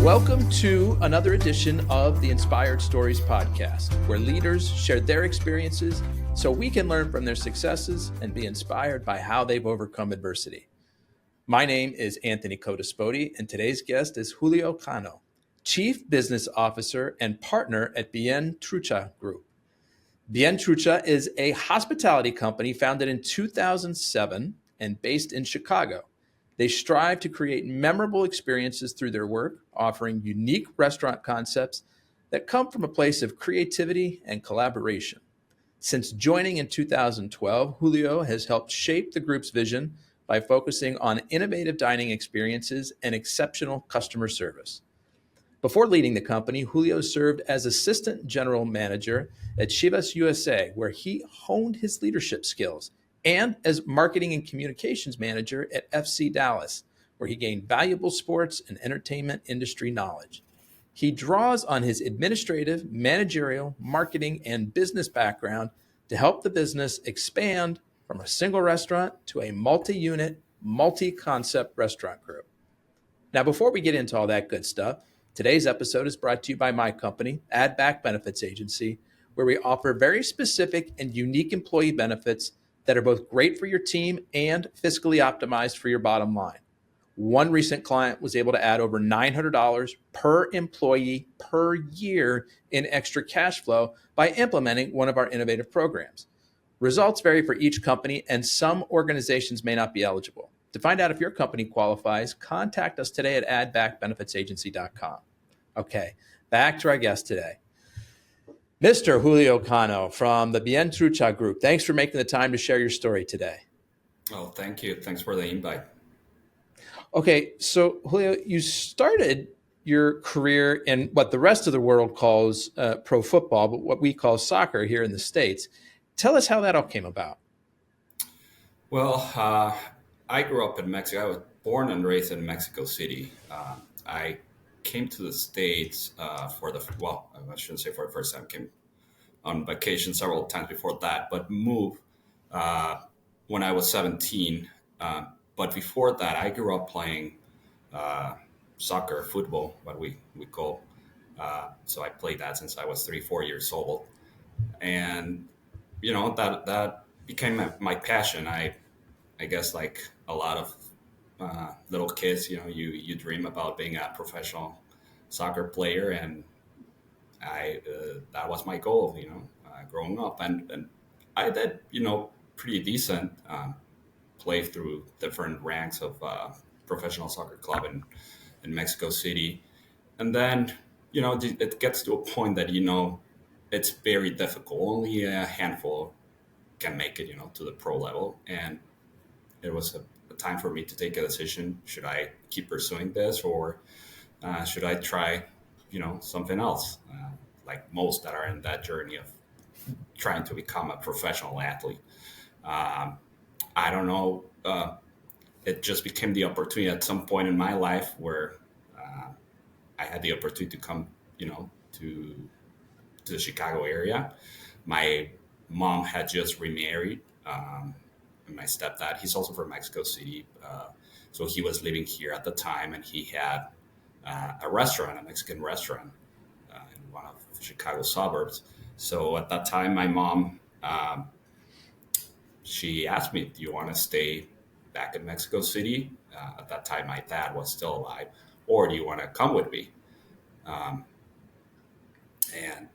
Welcome to another edition of the Inspired Stories podcast, where leaders share their experiences so we can learn from their successes and be inspired by how they've overcome adversity. My name is Anthony Codispoti, and today's guest is Julio Cano, Chief Business Officer and partner at Bien Trucha Group. Bien Trucha is a hospitality company founded in 2007 and based in Chicago. They strive to create memorable experiences through their work, offering unique restaurant concepts that come from a place of creativity and collaboration. Since joining in 2012, Julio has helped shape the group's vision by focusing on innovative dining experiences and exceptional customer service. Before leading the company, Julio served as Assistant General Manager at Chivas USA, where he honed his leadership skills, and as Marketing and Communications Manager at FC Dallas, where he gained valuable sports and entertainment industry knowledge. He draws on his administrative, managerial, marketing, and business background to help the business expand from a single restaurant to a multi-unit, multi-concept restaurant group. Now, before we get into all that good stuff, today's episode is brought to you by my company, Add Back Benefits Agency, where we offer very specific and unique employee benefits that are both great for your team and fiscally optimized for your bottom line. One recent client was able to add over $900 per employee per year in extra cash flow by implementing one of our innovative programs. Results vary for each company, and some organizations may not be eligible. To find out if your company qualifies, contact us today at addbackbenefitsagency.com. Okay, back to our guest today. Mr. Julio Cano from the Bien Trucha Group. Thanks for making the time to share your story today. Oh, thank you. Thanks for the invite. Okay, so Julio, you started your career in what the rest of the world calls pro football, but what we call soccer here in the States. Tell us how that all came about. Well, I grew up in Mexico. I was born and raised in Mexico City. I came to the States I shouldn't say for the first time. Came on vacation several times before that, but moved when I was 17. But before that, I grew up playing soccer, football, what we call. So I played that since I was 3-4 years old. And, that became my passion. I guess like a lot of little kids, you dream about being a professional soccer player, and that was my goal, growing up, and I did, pretty decent, play through different ranks of professional soccer club in Mexico City, and then it gets to a point that it's very difficult. Only a handful can make it, to the pro level, and it was a time for me to take a decision. Should I keep pursuing this, or should I try, something else? Like most that are in that journey of trying to become a professional athlete. I don't know. It just became the opportunity at some point in my life where I had the opportunity to come, to the Chicago area. My mom had just remarried. And my stepdad, he's also from Mexico City. So he was living here at the time, and he had a restaurant, a Mexican restaurant in one of the Chicago suburbs. So at that time, my mom, she asked me, do you want to stay back in Mexico City? At that time, my dad was still alive. Or do you want to come with me? And,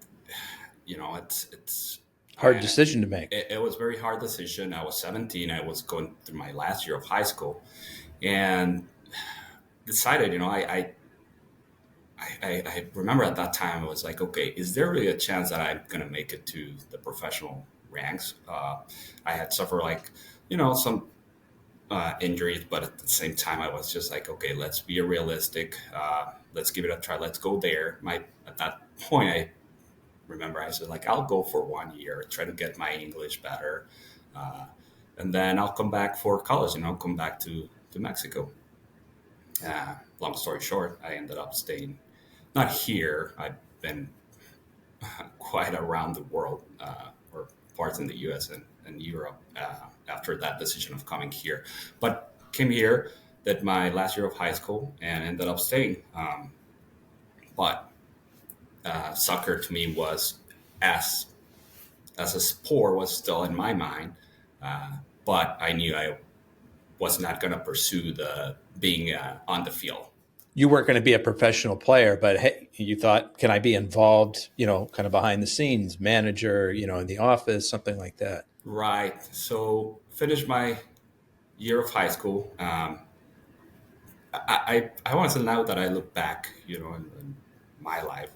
it's Hard decision to make. It was a very hard decision. I was 17. I was going through my last year of high school, and decided, I remember at that time, I was like, okay, is there really a chance that I'm going to make it to the professional ranks? I had suffered some injuries, but at the same time, I was just like, okay, let's be realistic. Let's give it a try. Let's go there. At that point, I remember I said, I'll go for 1 year, try to get my English better. And then I'll come back for college, come back to Mexico. Long story short, I ended up staying, not here. I've been quite around the world, or parts in the US and Europe, after that decision of coming here. But came here, did my last year of high school, and ended up staying. But soccer to me was as as a sport was still in my mind, but I knew I was not going to pursue the being on the field. You weren't going to be a professional player, but hey, you thought, can I be involved, kind of behind the scenes, manager, in the office, something like that? Right. So finished my year of high school. I want to say now that I look back, in my life,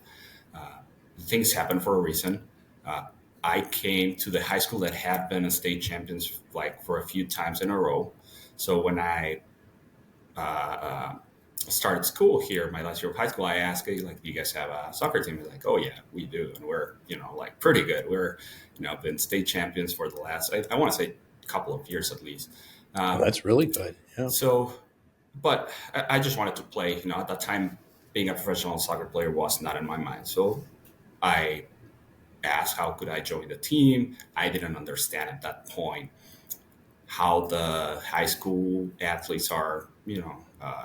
things happen for a reason. Uh, I came to the high school that had been a state champions like for a few times in a row. So when I started school here, my last year of high school, I asked, "Hey, like, do you guys have a soccer team?" They're like, "Oh yeah, we do, and we're like pretty good. We're been state champions for the last I want to say couple of years at least." Oh, Um, that's really good. Yeah. so, but I just wanted to play. At that time, being a professional soccer player was not in my mind. So I asked, how could I join the team? I didn't understand at that point how the high school athletes are,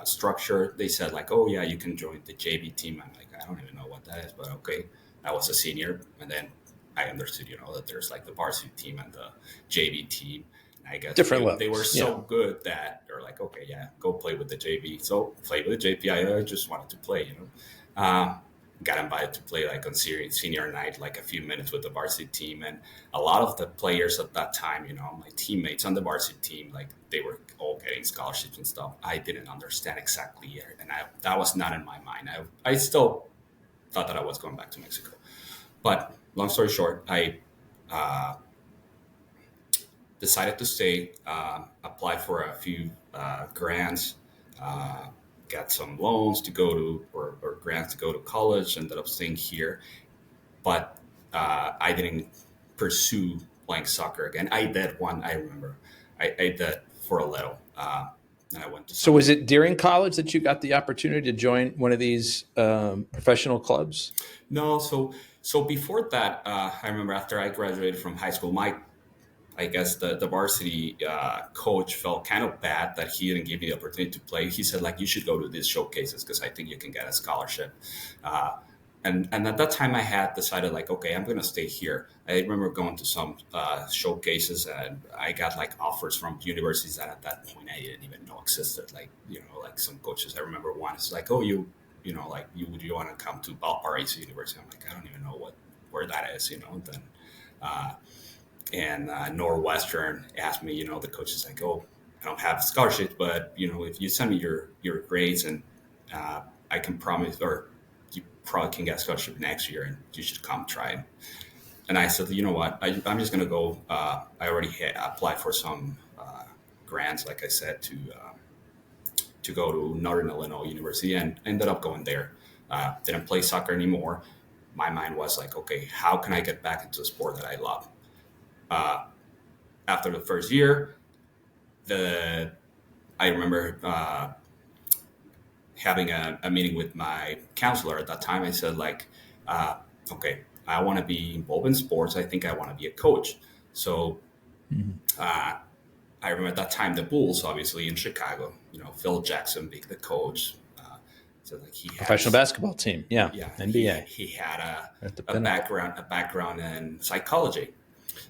structured. They said like, oh yeah, you can join the JV team. I'm like, I don't even know what that is, but okay. I was a senior, and then I understood, that there's like the varsity team and the JV team. I guess Different they were levels. so Yeah. good that they're like, okay, yeah, go play with the JV. So play with the JV. I just wanted to play. Um, got invited to play like on senior night, like a few minutes with the varsity team, and a lot of the players at that time, my teammates on the varsity team, like they were all getting scholarships and stuff. I didn't understand exactly it, and that was not in my mind. I still thought that I was going back to Mexico, but long story short, I uh, decided to stay, apply for a few grants, uh, got some loans to go to, or grants to go to college, ended up staying here. But I didn't pursue playing soccer again. I did one, I remember. I did for a little. And I went to So some. was it during college that you got the opportunity to join one of these professional clubs? No, so before that, I remember after I graduated from high school, I guess the varsity coach felt kind of bad that he didn't give me the opportunity to play. He said like, you should go to these showcases because I think you can get a scholarship. Uh, and at that time I had decided like, okay, I'm going to stay here. I remember going to some showcases, and I got like offers from universities that at that point I didn't even know existed. Like, like some coaches, I remember one is like, oh, like you want to come to Valparaiso University? I'm like, I don't even know where that is, then. Uh, and Northwestern asked me, the coach is like, oh, I don't have scholarships, but if you send me your grades, and I can promise, or you probably can get a scholarship next year, and you should come try. And I said, you know what, I'm just gonna go. I already applied for some grants, like I said, to go to Northern Illinois University, and ended up going there. Didn't play soccer anymore. My mind was like, okay, how can I get back into a sport that I love? Uh, After the first year, the I remember having a meeting with my counselor at that time. I said like, okay, I want to be involved in sports. I think I want to be a coach. So Mhm. uh, I remember at that time the Bulls, obviously in Chicago. Phil Jackson being the coach. So like he Professional has, basketball team. Yeah. yeah, NBA he had at the a pinnacle. background in psychology.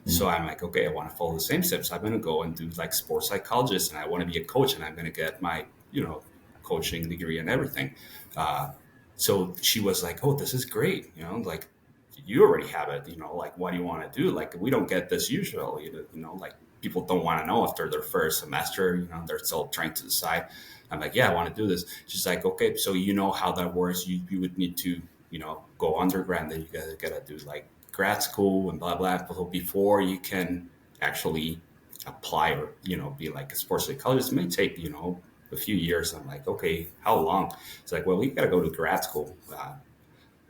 So Mhm. I'm like, okay, I want to follow the same steps. I'm going to go and do like sports psychologist, and I want to be a coach, and I'm going to get my, coaching degree and everything. Uh, so she was like, oh, this is great. Like you already have it, like, what do you want to do? Like, we don't get this usually, like people don't want to know after their first semester, they're still trying to decide. I'm like, yeah, I want to do this. She's like, okay, so you know how that works. You would need to, go undergrad, then you gotta do like grad school and blah blah before you can actually apply, or be like a sports psychologist. It may take a few years. I'm like, okay, how long? It's like, well, you got to go to grad school.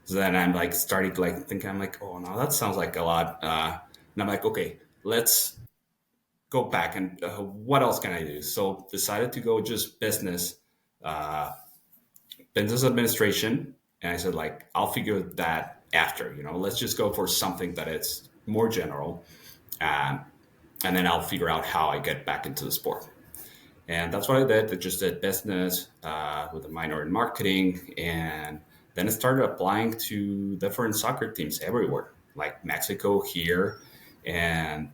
So then I'm like starting like thinking, I'm like, oh no, that sounds like a lot. And I'm like, okay, let's go back, and what else can I do? So decided to go just uh, business administration. And I said like, I'll figure that after. Let's just go for something that is more general, um, and then I'll figure out how I get back into the sport. And that's what I did. I just did business with a minor in marketing, and then I started applying to different soccer teams everywhere, like Mexico, here, and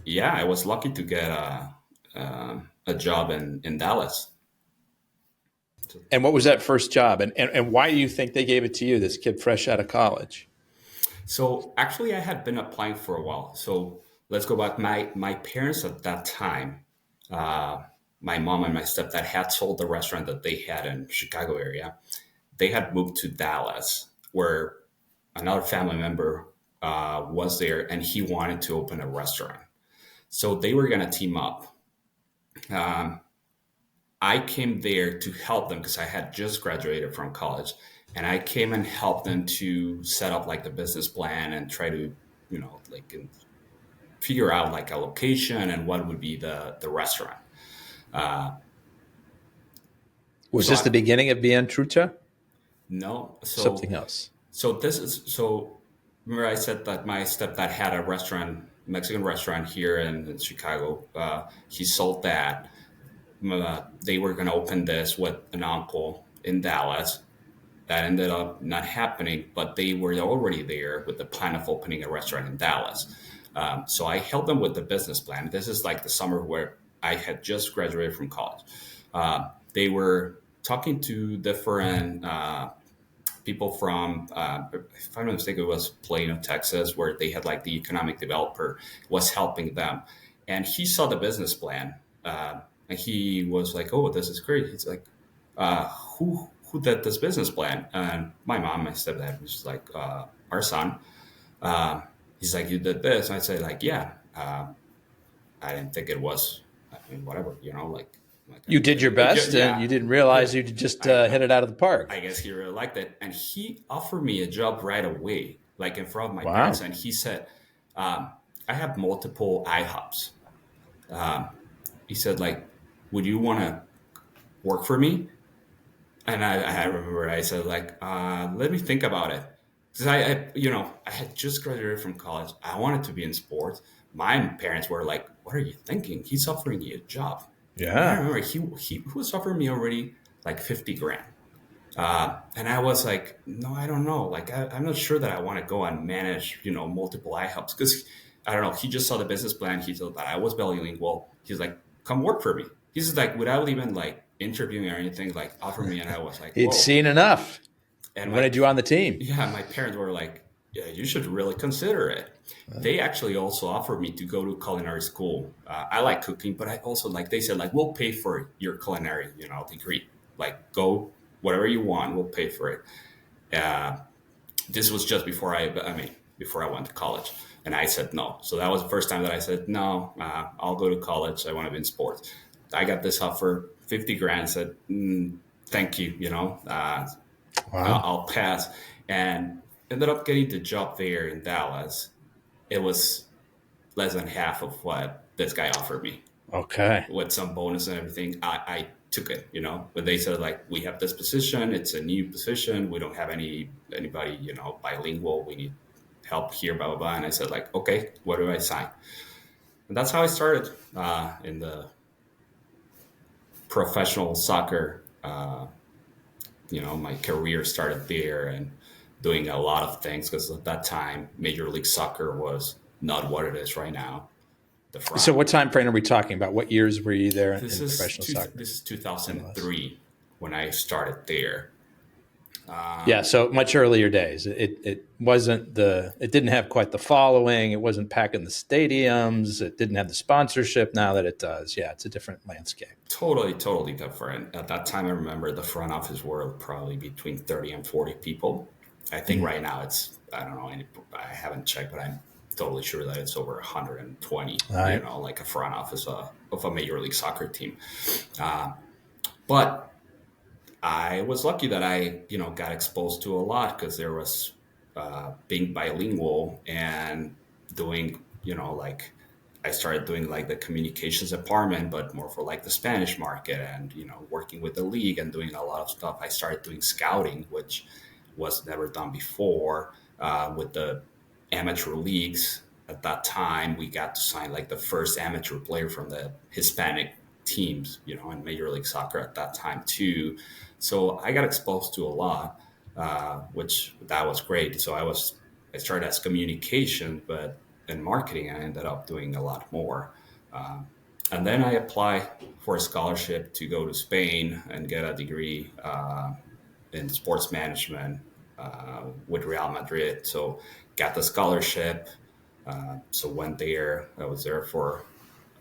yeah, I was lucky to get a job in Dallas. And what was that first job? And why do you think they gave it to you, this kid fresh out of college? So actually, I had been applying for a while. So let's go back. My parents at that time, uh, my mom and my stepdad had sold the restaurant that they had in Chicago area. They had moved to Dallas, where another family member was there, and he wanted to open a restaurant. So they were going to team up. Um, I came there to help them because I had just graduated from college, and I came and helped them to set up like the business plan and try to, like figure out like a location and what would be the restaurant. Uh, Was so this I, the beginning of Bien Trucha? no, Something else. so remember I said that my stepdad had a restaurant, Mexican restaurant here in Chicago. He sold that. They were going to open this with an uncle in Dallas. That ended up not happening, but they were already there with the plan of opening a restaurant in Dallas. So I helped them with the business plan. This is like the summer where I had just graduated from college. They were talking to different people from, if I'm not mistaken, it was Plano, Texas, where they had like the economic developer was helping them. And he saw the business plan, and he was like, "Oh, this is great." He's like, who did this business plan?" And my mom, my stepdad, was just like, "Our son." Uh, he's like, "You did this?" And I said, like, "Yeah." I didn't think it was, I mean, whatever, like You did your best, and you yeah, didn't realize you just hit it out of the park. I guess he really liked it. And he offered me a job right away, like in front of my parents. Wow. And he said, I have multiple IHOPs. Um, he said, like, would you want to work for me? And I remember I said, like, let me think about it. Because I had just graduated from college. I wanted to be in sports. My parents were like, what are you thinking? He's offering you a job. And I Yeah. remember he was offering me already like 50 grand. And I was like, no, I don't know. Like, I'm not sure that I want to go and manage, multiple IHOPs. Because I don't know. He just saw the business plan. He thought that I was bilingual. He's like, come work for me. He's like, without even like interviewing or anything, like offer me. And I was like, He'd whoa. seen enough. And Wanted you on the team. yeah, my parents were like, yeah, you should really consider it. They actually also offered me to go to culinary school. I like cooking, but I also like, they said like, we'll pay for your culinary, degree. Like, go whatever you want, we'll pay for it. Uh, this was just before before I went to college, and I said no. So that was the first time that I said no. I'll go to college. I want to be in sports. I got this offer, 50 grand. Said, thank you. Wow. I'll pass, and ended up getting the job there in Dallas. It was less than half of what this guy offered me Okay. with some bonus and everything. I took it, when they said like, we have this position, it's a new position, we don't have anybody, bilingual, we need help here, blah, blah, blah. And I said like, okay, what do I sign? And that's how I started in the professional soccer. My career started there and doing a lot of things because at that time, Major League Soccer was not what it is right now. The So, front. what time frame are we talking about? What years were you there in This is professional soccer? this is 2003 when I started there. Yeah, so much earlier days. It wasn't it didn't have quite the following. It wasn't packing the stadiums. It didn't have the sponsorship now that it does. Yeah, it's a different landscape. Totally different. At that time, I remember the front office were probably between 30 and 40 people. I think right now it's, I don't know, I haven't checked, but I'm totally sure that it's over 120, All right. like a front office of a Major League Soccer team. But I was lucky that I, got exposed to a lot because there was being bilingual and doing, like I started doing like the communications department, but more for like the Spanish market and, working with the league and doing a lot of stuff. I started doing scouting, which was never done before with the amateur leagues. At that time, we got to sign like the first amateur player from the Hispanic teams, in Major League Soccer at that time too. So I got exposed to a lot. which that was great. So I started as communication, but in marketing, I ended up doing a lot more. And then I applied for a scholarship to go to Spain and get a degree in sports management with Real Madrid. So got the scholarship. So went there. I was there for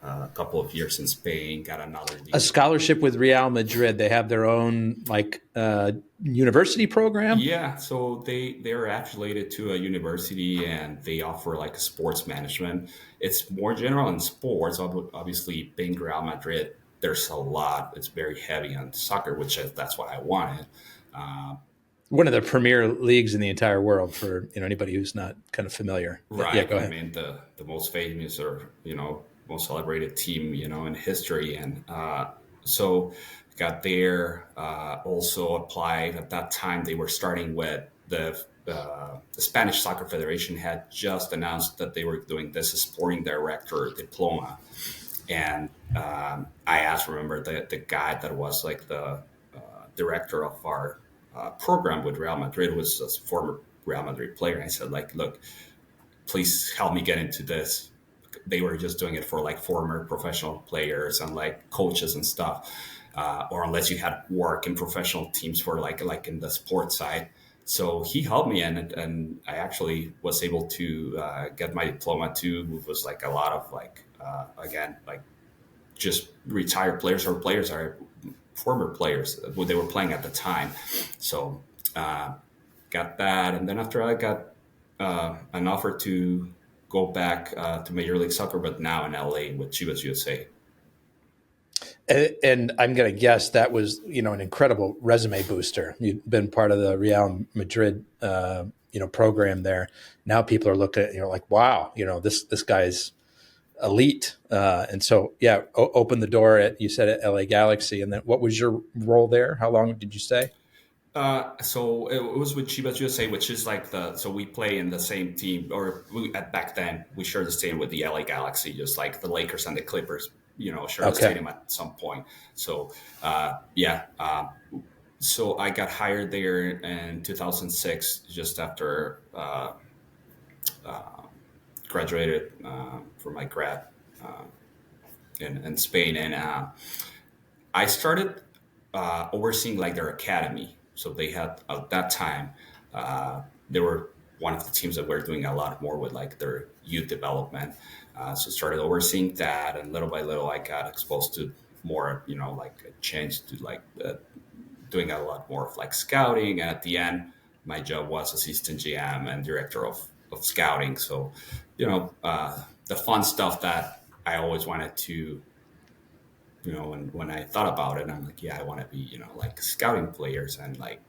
a couple of years in Spain. Got another A degree. scholarship with Real Madrid. They have their own like university program. Yeah, so they're affiliated to a university and they offer like a sports management. It's more general in sports. Obviously, being Real Madrid, there's a lot. It's very heavy on soccer, that's what I wanted. Uh, One of the premier leagues in the entire world for anybody who's not kind of familiar. Yeah, right. go I ahead. mean, the most famous or most celebrated team in history, and so got there. Also applied at that time. They were starting with the Spanish Soccer Federation had just announced that they were doing this sporting director diploma, and I asked, remember the guy that was like the director of our program with Real Madrid was a former Real Madrid player. And I said, like, look, please help me get into this. They were just doing it for like former professional players and like coaches and stuff, or unless you had work in professional teams for like in the sports side. So he helped me, and I actually was able to get my diploma too. It was like a lot of like again like just retired players or players are former players who they were playing at the time. So got that, and then after I got an offer to go back to Major League Soccer, but now in LA with Chivas USA. And I'm going to guess that was an incredible resume booster. You've been part of the Real Madrid program there. Now people are looking at like, wow, this guy's elite. And so yeah, open the door at, you said, at LA Galaxy. And then what was your role there? How long did you stay? So it was with Chivas USA, which is like so we play in the same team, or back then we shared the stadium with the LA Galaxy, just like the Lakers and the Clippers, share the Okay. stadium at some point. So so I got hired there in 2006, just after graduated from my grad in Spain, and I started overseeing like their academy. So they had at that time they were one of the teams that were doing a lot more with like their youth development. So started overseeing that, and little by little, I got exposed to more, like a change to like doing a lot more of like scouting. And at the end, my job was assistant GM and director of scouting. So, the fun stuff that I always wanted to, when I thought about it, I'm like, yeah, I want to be, like scouting players and like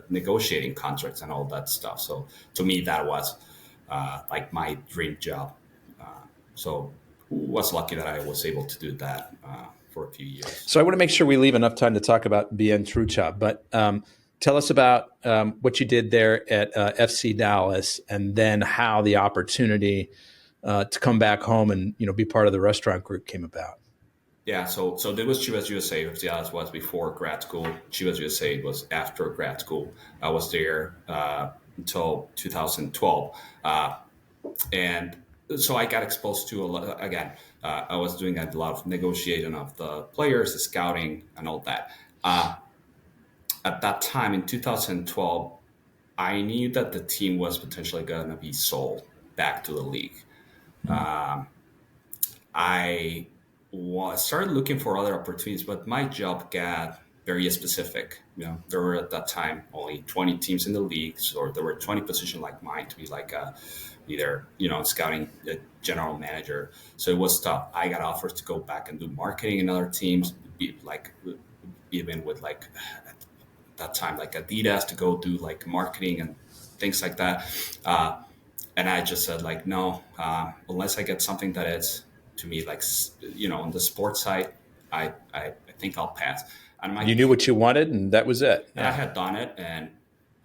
negotiating contracts and all that stuff. So to me, that was like my dream job. So was lucky that I was able to do that for a few years. So I want to make sure we leave enough time to talk about Bien Trucha, but tell us about what you did there at FC Dallas, and then how the opportunity to come back home and be part of the restaurant group came about. Yeah, so there was Chivas USA. Dallas was before grad school. Chivas USA was after grad school. I was there until 2012, and so I got exposed to a lot. Again, I was doing a lot of negotiating of the players, the scouting, and all that. At that time in 2012, I knew that the team was potentially going to be sold back to the league. I started looking for other opportunities, but my job got very specific. There were at that time only 20 teams in the league, so there were 20 positions like mine to be like either scouting general manager. So it was tough. I got offers to go back and do marketing in other teams, even with like at that time like Adidas, to go do like marketing and things like that. And I just said like no, unless I get something that is to me like on the sports side, I think I'll pass. And You knew what you wanted, and that was it. and I Yeah. had done it, and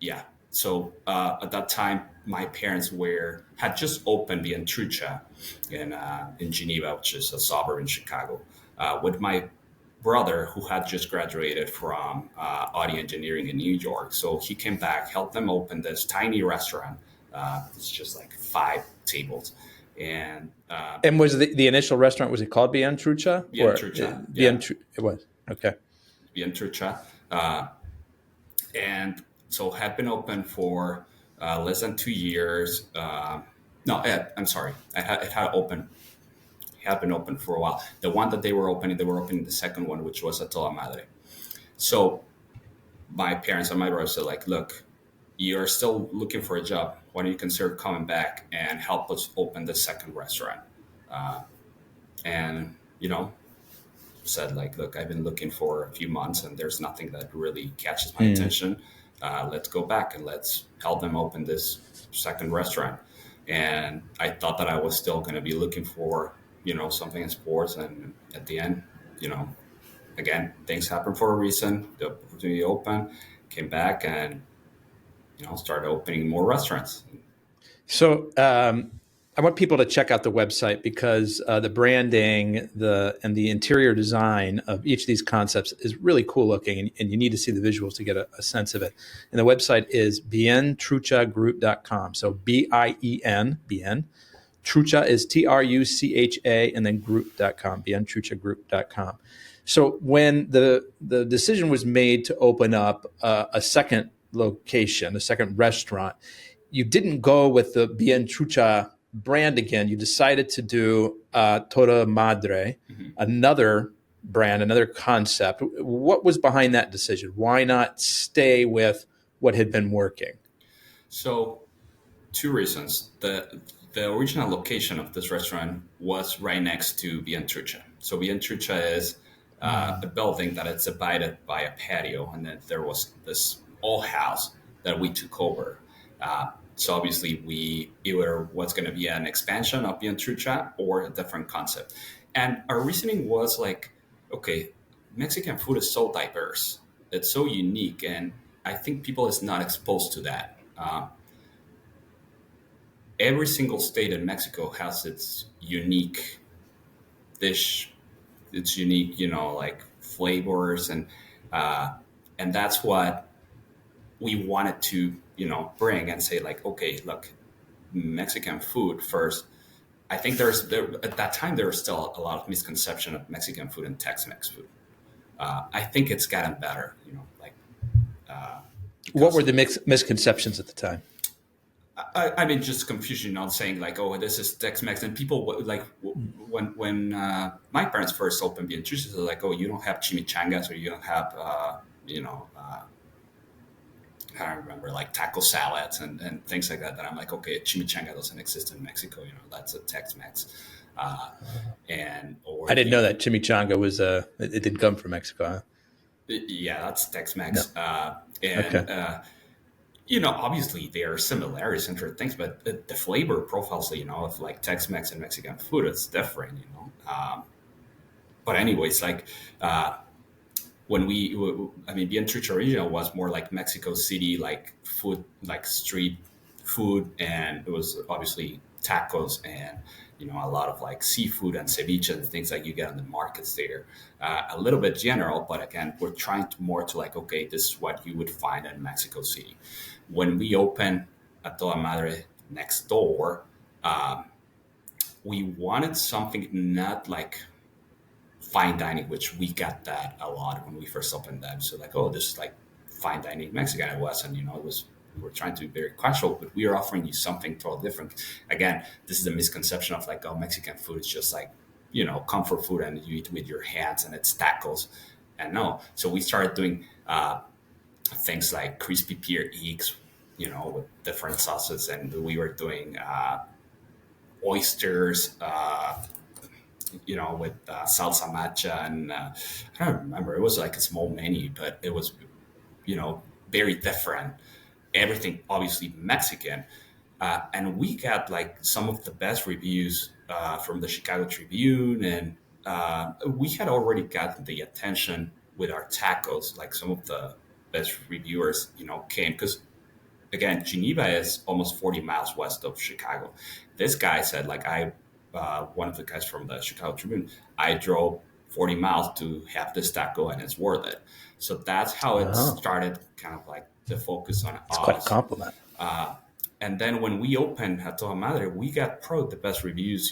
yeah. So at that time, my parents had just opened Bien Trucha in Geneva, which is a suburb in Chicago, with my brother who had just graduated from audio engineering in New York. So he came back, helped them open this tiny restaurant. It's just like 5 tables. And was the initial restaurant, was it called Bien Trucha? Bien Trucha, Bien yeah. It was. Okay. Bien Trucha. And so had been open for less than 2 years. No, I'm sorry. It had been open for a while. The one that they were opening the second one, which was a Toda Madre. So my parents and my brother said, like, look, you're still looking for a job. Why don't you consider coming back and help us open the second restaurant? And, said, like, look, I've been looking for a few months and there's nothing that really catches my attention. Let's go back and let's help them open this second restaurant. And I thought that I was still going to be looking for, something in sports. And at the end, again, things happen for a reason. The opportunity opened, came back, and started opening more restaurants. So I want people to check out the website because the branding, and the interior design of each of these concepts is really cool looking, and you need to see the visuals to get a sense of it. And the website is bientruchagroup.com. So Bien. Trucha is Trucha, and then group.com, bientruchagroup.com. So when the decision was made to open up a second location, a second restaurant, you didn't go with the Bien Trucha brand again. You decided to do Toda Madre, another brand, another concept. What was behind that decision? Why not stay with what had been working? So, 2 reasons. The original location of this restaurant was right next to Bien Trucha. So Bien Trucha is a building that is divided by a patio, and then there was this old house that we took over. So obviously we either was going to be an expansion of Bien Trucha or a different concept. And our reasoning was like, okay, Mexican food is so diverse. It's so unique. And I think people is not exposed to that. Every single state in Mexico has its unique dish, its unique, like flavors. And that's what we wanted to, bring and say, like, okay, look, Mexican food first. I think at that time there was still a lot of misconception of Mexican food and Tex-Mex food. I think it's gotten better, What were the misconceptions at the time? I mean, just confusion on saying like, oh, this is Tex-Mex, and people like when my parents first opened Bien Trucha, they're like, oh, you don't have chimichangas, or you don't have, I don't remember, like taco salads and things like that. That I'm like, okay, chimichanga doesn't exist in Mexico. That's a Tex-Mex. I didn't know that chimichanga was it didn't come from Mexico. Huh? Yeah, that's Tex-Mex. No. Okay. Obviously there are similarities and different things, but the flavor profiles, of like Tex-Mex and Mexican food, it's different, But anyways, like when Bien Trucha Original was more like Mexico City, like food, like street food, and it was obviously tacos and a lot of like seafood and ceviche and things like you get in the markets there. A little bit general, but again, we're trying more to like, okay, this is what you would find in Mexico City. When we opened a Toda Madre next door, we wanted something not like fine dining, which we got that a lot when we first opened them. So like, oh, this is like fine dining Mexican. It wasn't, we're trying to be very casual, but we are offering you something totally different. Again, this is a misconception of like, oh, Mexican food is just like, comfort food and you eat with your hands and it's tacos. And no, so we started doing things like crispy pear eggs, with different sauces, and we were doing oysters, with salsa matcha, and I don't remember. It was like a small menu, but it was, very different. Everything obviously Mexican, and we got like some of the best reviews from the Chicago Tribune, and we had already gotten the attention with our tacos. Like some of the best reviewers, came because, again, Geneva is almost 40 miles west of Chicago. This guy said, like, one of the guys from the Chicago Tribune, I drove 40 miles to have this taco, and it's worth it. So that's how it started, kind of like the focus on It's quite a us. compliment. And then when we opened at Toda Madre, we got probably the best reviews,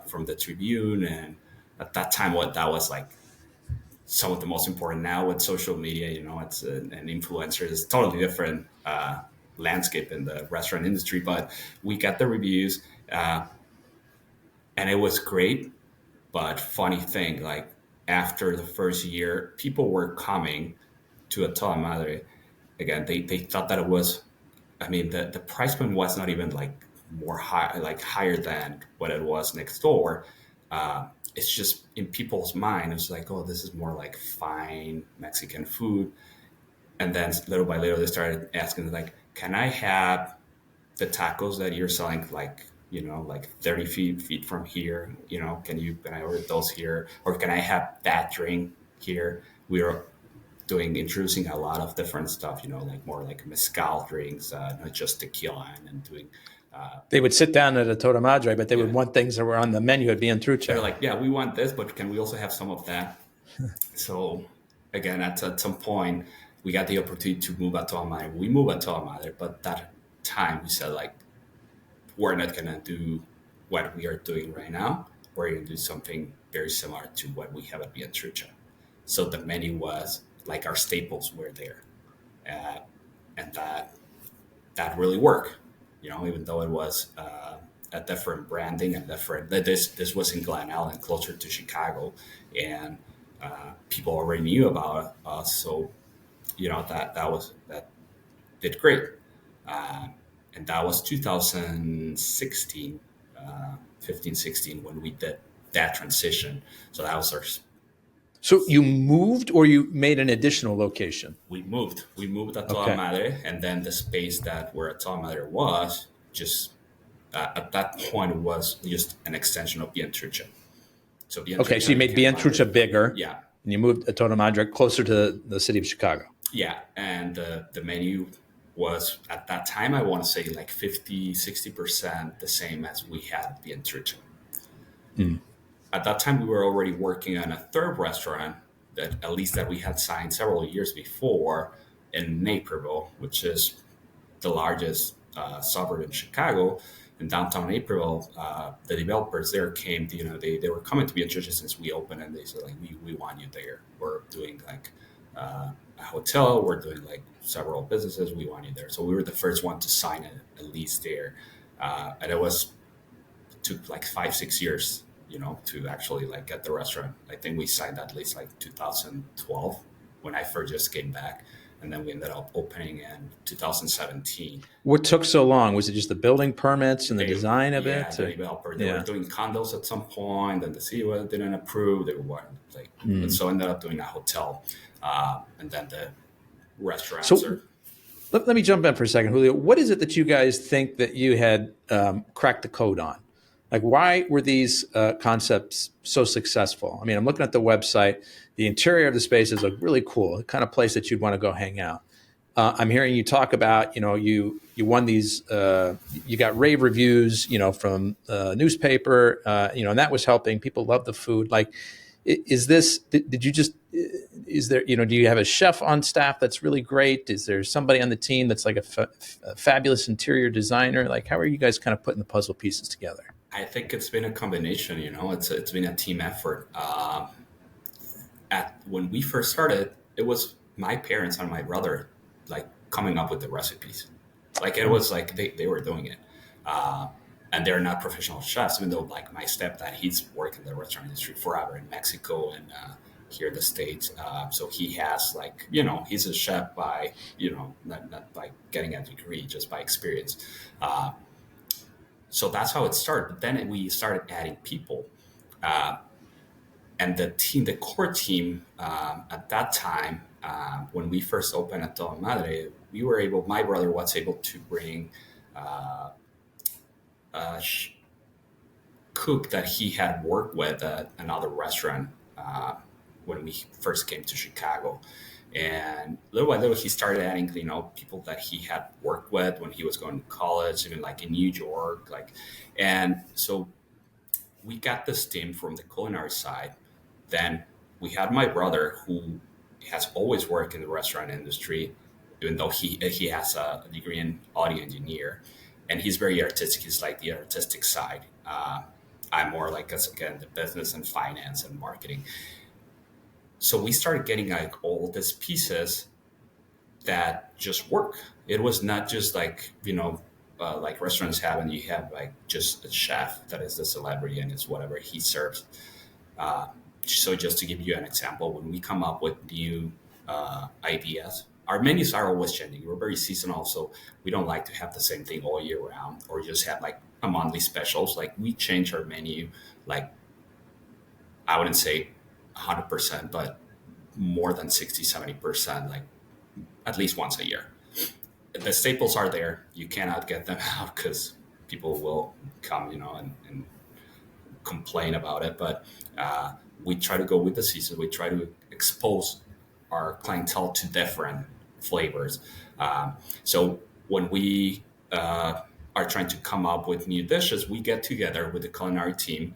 from the Tribune. And at that time, that was like some of the most important. Now with social media, it's an influencer. It's totally different landscape in the restaurant industry. But we got the reviews, and it was great. But funny thing, like after the first year, people were coming to a Toda Madre. Again, they thought that it was, I mean, the price point was not even like more high, like higher than what it was next door. It's just in people's mind, it's like, oh, this is more like fine Mexican food. And then little by little, they started asking, like, can I have the tacos that you're selling, like, like 30 feet from here? Can I order those here? Or can I have that drink here? We are introducing a lot of different stuff, like more like mezcal drinks, not just tequila, and doing. They would sit down at a Toda Madre, but they would want things that were on the menu at Bien Trucha. They're like, yeah, we want this, but can we also have some of that? So again, at some point, we got the opportunity to move at Toda Madre. We moved at Toda Madre, but that time we said, like, we're not going to do what we are doing right now. We're going to do something very similar to what we have at Bien Trucha. So the menu was like our staples were there. And that really worked, even though it was a different branding and different. This was in Glen Ellen, closer to Chicago, and people already knew about us. So, that did great. And that was 2016, 15, 16, when we did that transition. So that was our. So you moved, or you made an additional location? We moved at Toda Madre, and then the space that where Toda Madre was just at that point, it was just an extension of Bien Trucha. So so you made Bien Trucha bigger. Yeah. And you moved at Toda Madre closer to the city of Chicago. Yeah, and the menu was, at that time, I want to say like 50-60% the same as we had at Bien Trucha. At that time, we were already working on a third restaurant that, at least, that we had signed several years before in Naperville, which is the largest suburb in Chicago. In downtown Naperville, the developers there came, they were coming to Bien Trucha since we opened, and they said, like, we want you there. We're doing like a hotel, we're doing like several businesses, we want you there. So we were the first one to sign a lease there. And took like 5-6 years, to actually like get the restaurant. I think we signed that lease like 2012 when I first just came back. And then we ended up opening in 2017. What took so long? Was it just the building permits and the design of it? The developer. They were doing condos at some point, and the city didn't approve. They were like, and so ended up doing a hotel, and then the restaurants. So let me jump in for a second, Julio. What is it that you guys think that you had cracked the code on? Like, why were these concepts so successful? I mean, I'm looking at the website. The interior of the spaces look really cool, the kind of place that you'd want to go hang out. I'm hearing you talk about, you won these, you got rave reviews, from newspaper, and that was helping. People love the food. Like, is this, did you just, is there, do you have a chef on staff that's really great? Is there somebody on the team that's like a fabulous interior designer? Like, how are you guys kind of putting the puzzle pieces together? I think it's been a combination, it's been a team effort. When we first started, it was my parents and my brother, like, coming up with the recipes. Like, it was like they were doing it. And they're not professional chefs, even though, like, my stepdad, he's worked in the restaurant industry forever in Mexico and here in the States. So he has, like, he's a chef by, not by getting a degree, just by experience. So that's how it started. But then we started adding people. And the core team, at that time, when we first opened at Toda Madre, my brother was able to bring a cook that he had worked with at another restaurant when we first came to Chicago. And little by little, he started adding, people that he had worked with when he was going to college, even like in New York, and so we got this team from the culinary side. Then we had my brother, who has always worked in the restaurant industry, even though he has a degree in audio engineer, and he's very artistic. He's like the artistic side. I'm more like, as again, the business and finance and marketing. So we started getting like all these pieces that just work. It was not just like, like restaurants have, and you have like just a chef that is the celebrity and it's whatever he serves. Uh, so just to give you an example, when we come up with new ideas, our menus are always changing. We're very seasonal, so we don't like to have the same thing all year round or just have like a monthly specials. Like we change our menu, like I wouldn't say 100%, but more than 60, 70%, like at least once a year. The staples are there. You cannot get them out because people will come, and complain about it. But we try to go with the season. We try to expose our clientele to different flavors. So when we are trying to come up with new dishes, we get together with the culinary team,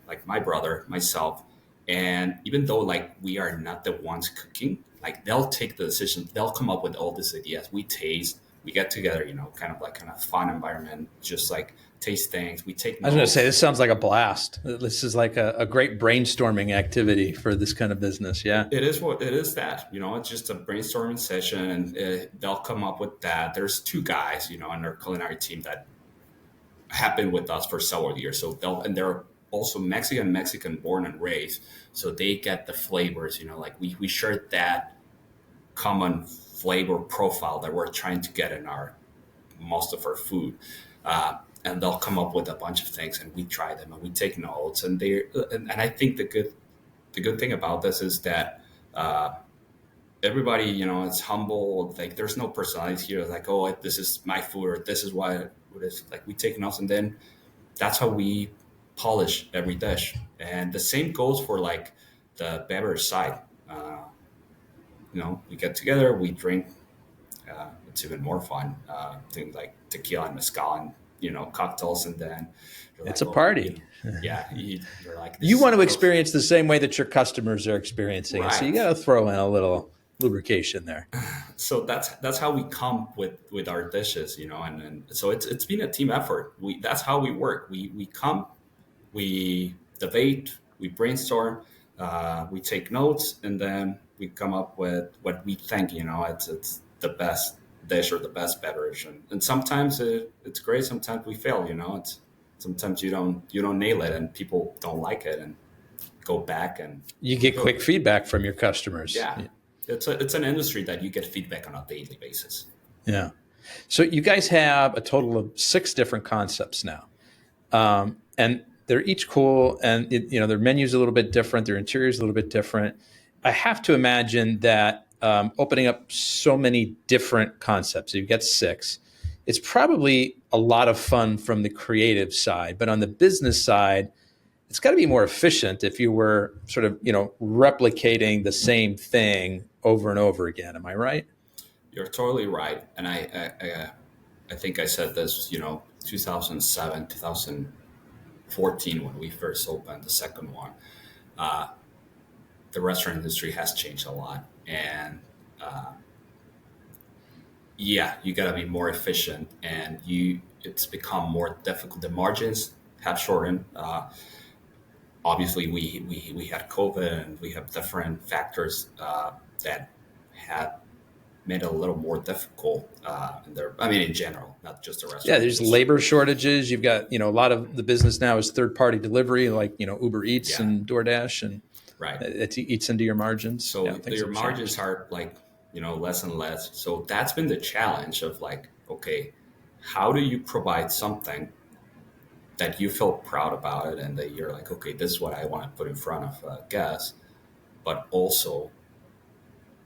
like my brother, myself, and even though like we are not the ones cooking, like they'll take the decision. They'll come up with all these ideas. We taste. We get together, kind of fun environment, just like taste things. We take I was going to notes. say, this sounds like a blast. This is like a great brainstorming activity for this kind of business. Yeah. It is what it is. That it's just a brainstorming session, and they'll come up with that. There's two guys, on our culinary team that have been with us for several years. So they're also Mexican born and raised, so they get the flavors. Like we share that common flavor profile that we're trying to get in our most of our food. And they'll come up with a bunch of things, and we try them, and we take notes. And I think the good thing about this is that everybody, is humble. Like there's no personality here. Like, oh, this is my food, or this is why it is. Like we take notes, and then that's how we polish every dish. And the same goes for like the beverage side. We get together, we drink. It's even more fun. Things like tequila and mezcal, and cocktails, and then it's a party. You're like, you want to experience the same way that your customers are experiencing it, so you got to throw in a little lubrication there. So that's how we come with our dishes, and so it's been a team effort. That's how we work. We come, we debate, we brainstorm, we take notes, and then we come up with what we think, it's the best dish or the best beverage. And sometimes it's great. Sometimes we fail, sometimes you don't nail it, and people don't like it, and go back, and you get quick feedback from your customers. Yeah. It's an industry that you get feedback on a daily basis. Yeah. So you guys have a total of 6 different concepts now. And they're each cool, and their menu's a little bit different, their interior's a little bit different. I have to imagine that opening up so many different concepts, you've got 6, it's probably a lot of fun from the creative side, but on the business side, it's got to be more efficient if you were sort of, replicating the same thing over and over again. Am I right? You're totally right. And I think I said this, 2007, 2014, when we first opened the second one. The restaurant industry has changed a lot, and you got to be more efficient, and it's become more difficult. The margins have shortened. Obviously, we had COVID, and we have different factors that had made it a little more difficult. In general, not just the restaurant. Yeah, there's labor shortages. You've got, a lot of the business now is third-party delivery, like, Uber Eats and DoorDash, and right. It eats into your margins. So your margins are like, less and less. So that's been the challenge of like, okay, how do you provide something that you feel proud about it, and that you're like, okay, this is what I want to put in front of guests, but also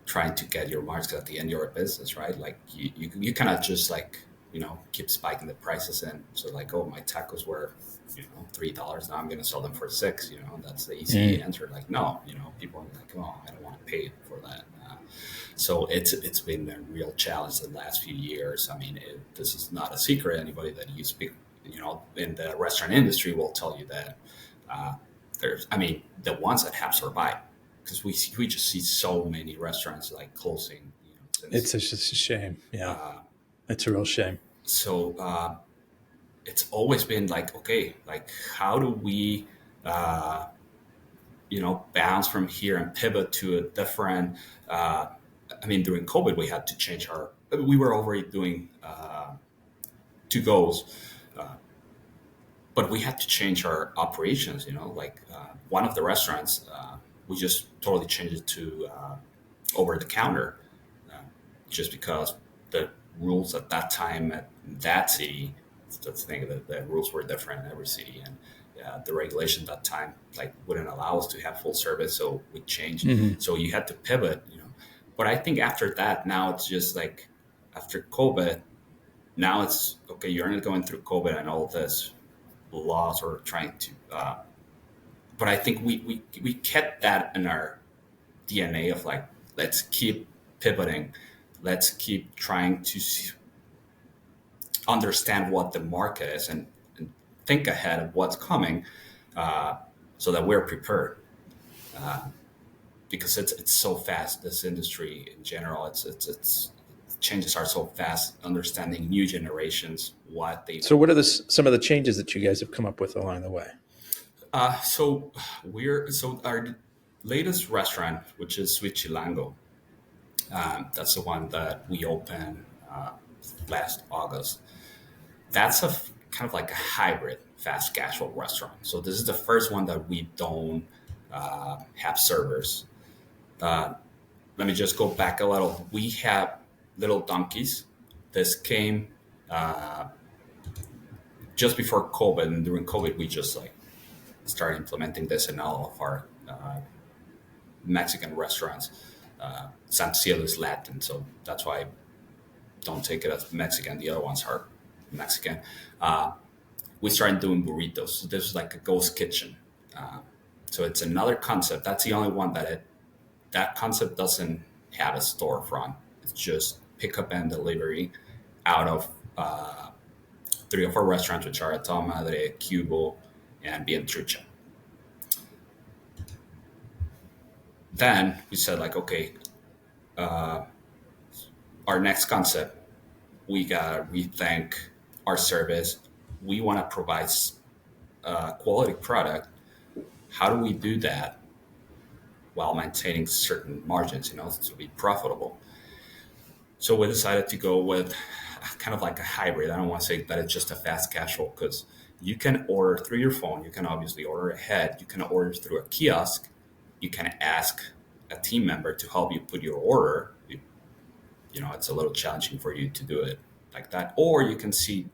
trying to get your marks, at the end you're a business, right? Like you cannot just like, keep spiking the prices in. So like, oh, my tacos were, $3. Now I'm going to sell them for $6. That's the easy answer. Like, no, people are like, oh, I don't want to pay for that. So it's been a real challenge the last few years. I mean, this is not a secret. Anybody that you speak, in the restaurant industry will tell you that the ones that have survived, because we just see so many restaurants like closing, since. It's just a shame. Yeah, it's a real shame. So it's always been like, okay, like how do we, uh, bounce from here and pivot to a different. During COVID, we had to change we were already doing to goes, but we had to change our operations. Like one of the restaurants, we just totally changed it to over the counter, uh, just because the rules at that time at that city, that's the thing, the rules were different in every city, and the regulation at that time like wouldn't allow us to have full service, so we changed. Mm-hmm. So you had to pivot. But I think after that, now it's just like after COVID, now it's okay. You're not going through COVID and all this laws or trying to. But I think we kept that in our DNA of like, let's keep pivoting, let's keep trying to understand what the market is, and think ahead of what's coming, uh, so that we're prepared. Because it's so fast. This industry in general, it's changes are so fast. Understanding new generations, what they. So, what are some of the changes that you guys have come up with along the way? So our latest restaurant, which is Sweet Chilango, that's the one that we opened last August. That's kind of like a hybrid fast casual restaurant. So this is the first one that we don't have servers. Uh, Let me just go back a little. We have little donkeys. This came uh, just before COVID, and during COVID, we just like started implementing this in all of our Mexican restaurants. San Cielo is Latin, so that's why I don't take it as Mexican. The other ones are Mexican. Uh, we started doing burritos. So this is like a ghost kitchen. Uh, so it's another concept. That's the only one that concept doesn't have a storefront. It's just pickup and delivery out of three of our restaurants, which are Tom Madre, Cubo, and Bien Trucha. Then we said like, okay, our next concept, we gotta rethink our service. We want to provide a quality product. How do we do that while maintaining certain margins, to be profitable? So we decided to go with kind of like a hybrid. I don't want to say that it's just a fast casual, because you can order through your phone. You can obviously order ahead. You can order through a kiosk. You can ask a team member to help you put your order. It's a little challenging for you to do it like that. Or you can sit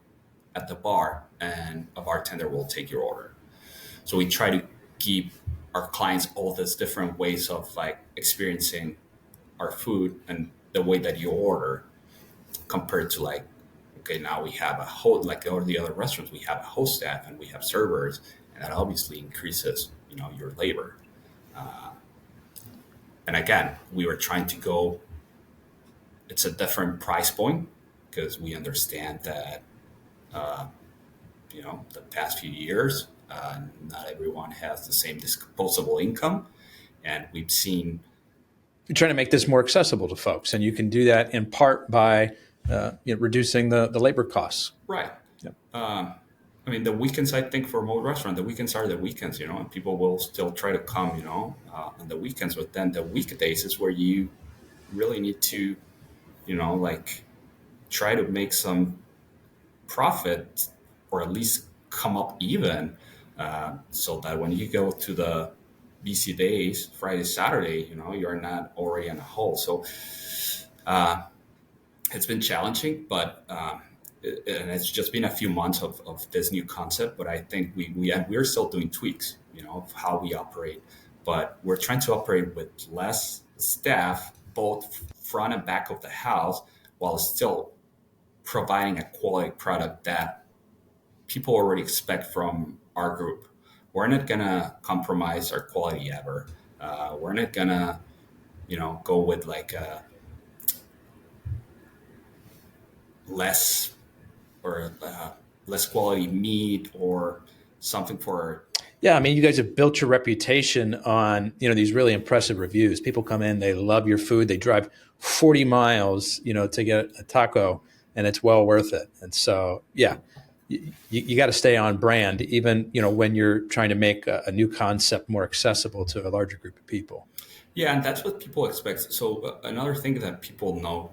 at the bar and a bartender will take your order. So we try to keep our clients all these different ways of like experiencing our food and the way that you order, compared to like, okay, now we have a whole, like all the other restaurants, we have a host staff and we have servers, and that obviously increases, your labor. And again, we were trying to go, it's a different price point, because we understand that, the past few years, not everyone has the same disposable income. And we've seen. You're trying to make this more accessible to folks, and you can do that in part by reducing the labor costs. Right. Yep. The weekends, I think for most restaurants, the weekends are the weekends, and people will still try to come, on the weekends. But then the weekdays is where you really need to, like try to make some profit, or at least come up even, so that when you go to the busy days, Friday, Saturday, you're not already in a hole. So it's been challenging, but and it's just been a few months of this new concept. But I think we're still doing tweaks, of how we operate. But we're trying to operate with less staff, both front and back of the house, while still providing a quality product that people already expect from our group. We're not gonna compromise our quality ever. We're not gonna, go with like a less or less quality meat or something for Yeah, I mean, you guys have built your reputation on, these really impressive reviews. People come in, they love your food, they drive 40 miles, to get a taco, and it's well worth it. And so, yeah, you got to stay on brand, even, when you're trying to make a new concept more accessible to a larger group of people. Yeah, and that's what people expect. So another thing that people know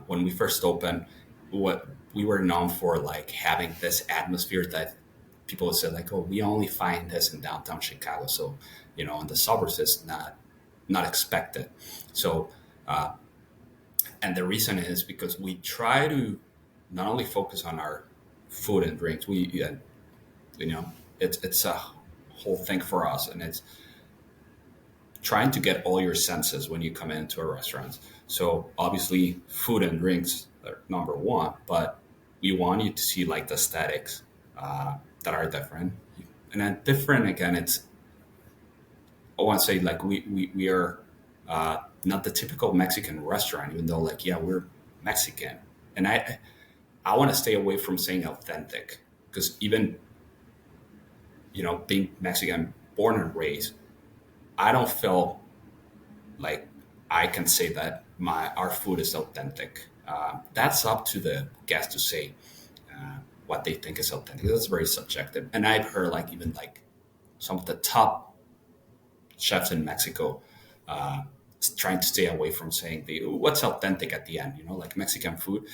when we first opened, what we were known for, like having this atmosphere that people said, like, oh, we only find this in downtown Chicago. So, in the suburbs, it's not expected. So, and the reason is because we try to not only focus on our food and drinks. You know, it's a whole thing for us, and it's trying to get all your senses when you come into a restaurant. So obviously, food and drinks are number one, but we want you to see like the aesthetics that are different, and then different again. It's I want to say like we are not the typical Mexican restaurant, even though like yeah we're Mexican, and I want to stay away from saying authentic because even being Mexican born and raised, I don't feel like I can say that our food is authentic. That's up to the guest to say what they think is authentic. That's very subjective. And I've heard like even like some of the top chefs in Mexico uh, trying to stay away from saying what's authentic at the end. Like Mexican food.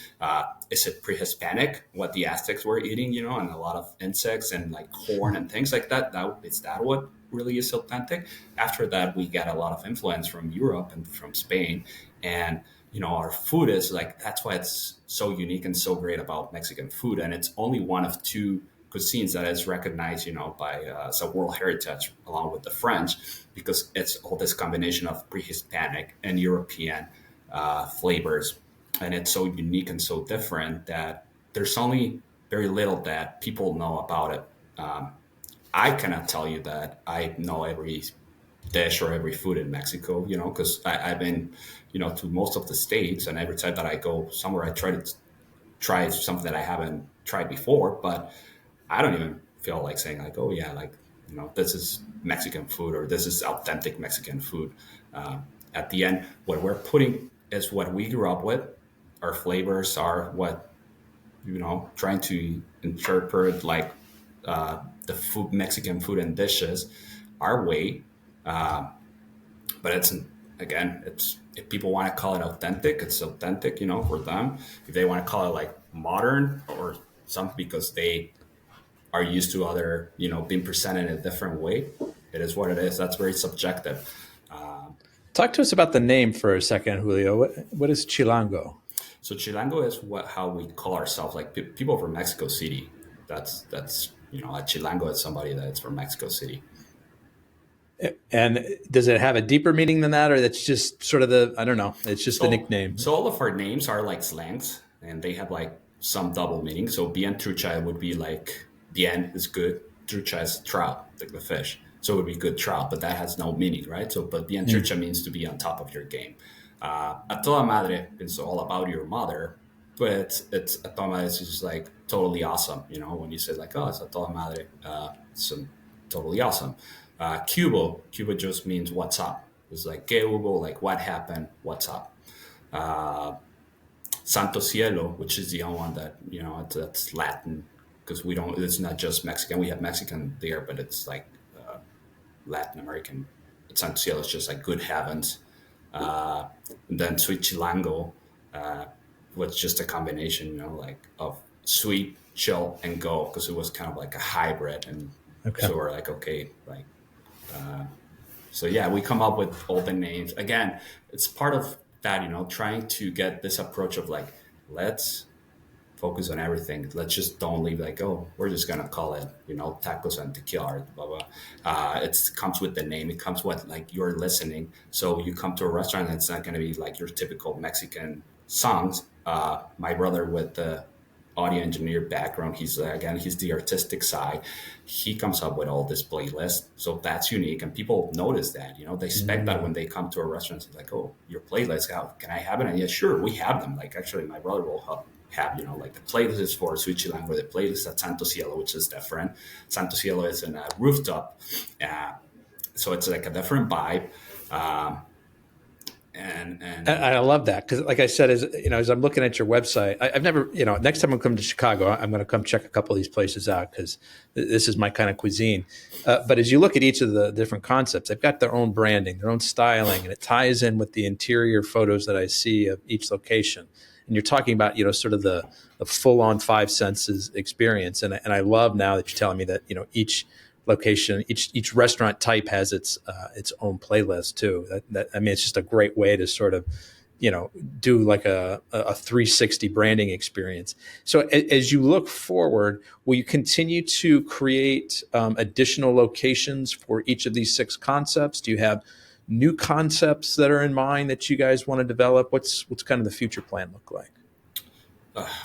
Is it pre-Hispanic? What the Aztecs were eating? And a lot of insects and like corn and things like that. Is that what really is authentic? After that, we get a lot of influence from Europe and from Spain, and our food is like that's why it's so unique and so great about Mexican food, and it's only one of two cuisines that is recognized, by as a World Heritage along with the French, because it's all this combination of pre-Hispanic and European flavors, and it's so unique and so different that there's only very little that people know about it. I cannot tell you that I know every dish or every food in Mexico, because I've been, to most of the states, and every time that I go somewhere, I try to try something that I haven't tried before, but I don't even feel like saying like, oh yeah, like this is Mexican food or this is authentic Mexican food. At the end, what we're putting is what we grew up with. Our flavors are what trying to interpret like the food, Mexican food and dishes, our way. Uh, but it's again, it's if people want to call it authentic, it's authentic, for them. If they want to call it like modern or something because they are used to other, being presented in a different way. It is what it is. That's very subjective. Talk to us about the name for a second, Julio. What is Chilango? So Chilango is how we call ourselves. Like people from Mexico City. That's a Chilango is somebody that's from Mexico City. And does it have a deeper meaning than that, or that's just sort of I don't know, it's just the nickname? So all of our names are like slangs, and they have like some double meaning. So Bien Trucha would be like bien is good, trucha is trout, like the fish. So it would be good trout, but that has no meaning, right? So, but Bien Trucha means to be on top of your game. A toda madre is all about your mother, but it's a toda madre is just like totally awesome. When you say like, oh, it's a toda madre, it's totally awesome. Cubo just means what's up. It's like que hubo, like what happened, what's up. Uh, Santo Cielo, which is the only one that that's Latin because we don't. It's not just Mexican. We have Mexican there, but it's like Latin American. Santo Cielo is just like good heavens. Uh, and then Sweet Chilango uh, was just a combination, like of sweet, chill, and go because it was kind of like a hybrid. And Okay. so we're like, okay, like. So yeah, we come up with all the names. Again, it's part of that, trying to get this approach of like, let's focus on everything. Let's just don't leave like, oh, we're just gonna call it, tacos and tequila, blah blah. It comes with the name. It comes with like you're listening. So you come to a restaurant, and it's not gonna be like your typical Mexican songs. My brother with the audio engineer background, he's the artistic side. He comes up with all this playlist, so that's unique, and people notice that. They expect that when they come to a restaurant, it's like, oh, your playlist, how can I have it? And yeah, sure, we have them. Like actually, my brother will have, like the playlist for Switzerland, or the playlist at Santo Cielo, which is different. Santo Cielo is in a rooftop, so it's like a different vibe. And I love that because, like I said, as I'm looking at your website, I've never, next time I'm coming to Chicago, I'm going to come check a couple of these places out because this is my kind of cuisine. But as you look at each of the different concepts, they've got their own branding, their own styling, and it ties in with the interior photos that I see of each location. And you're talking about, sort of the full-on five senses experience. And I love now that you're telling me that, each location, each restaurant type has its own playlist too. I mean, it's just a great way to sort of, do like a 360 branding experience. So as you look forward, will you continue to create additional locations for each of these six concepts? Do you have new concepts that are in mind that you guys want to develop? What's kind of the future plan look like?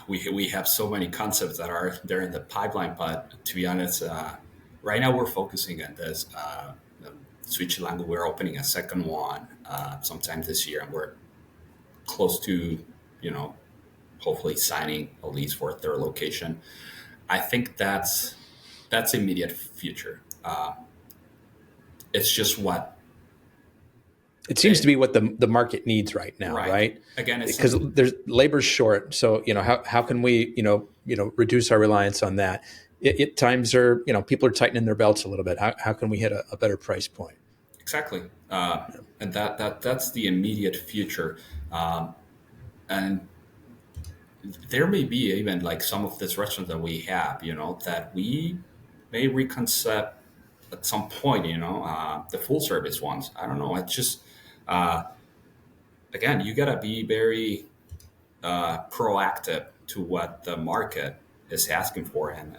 We have so many concepts that are there in the pipeline, but to be honest, right now we're focusing on this Switzerland. We're opening a second one sometime this year, and we're close to, hopefully signing a lease for a third location. I think that's immediate future. It's just what it seems to be what the market needs right now, right? Again, it's because there's labor's short. So how can we reduce our reliance on that? Times are people are tightening their belts a little bit. How can we hit a better price point? Exactly, and that's the immediate future, and there may be even like some of this restaurants that we have, that we may reconcept at some point, the full service ones. I don't know. It's just, again, you gotta be very proactive to what the market is asking for, and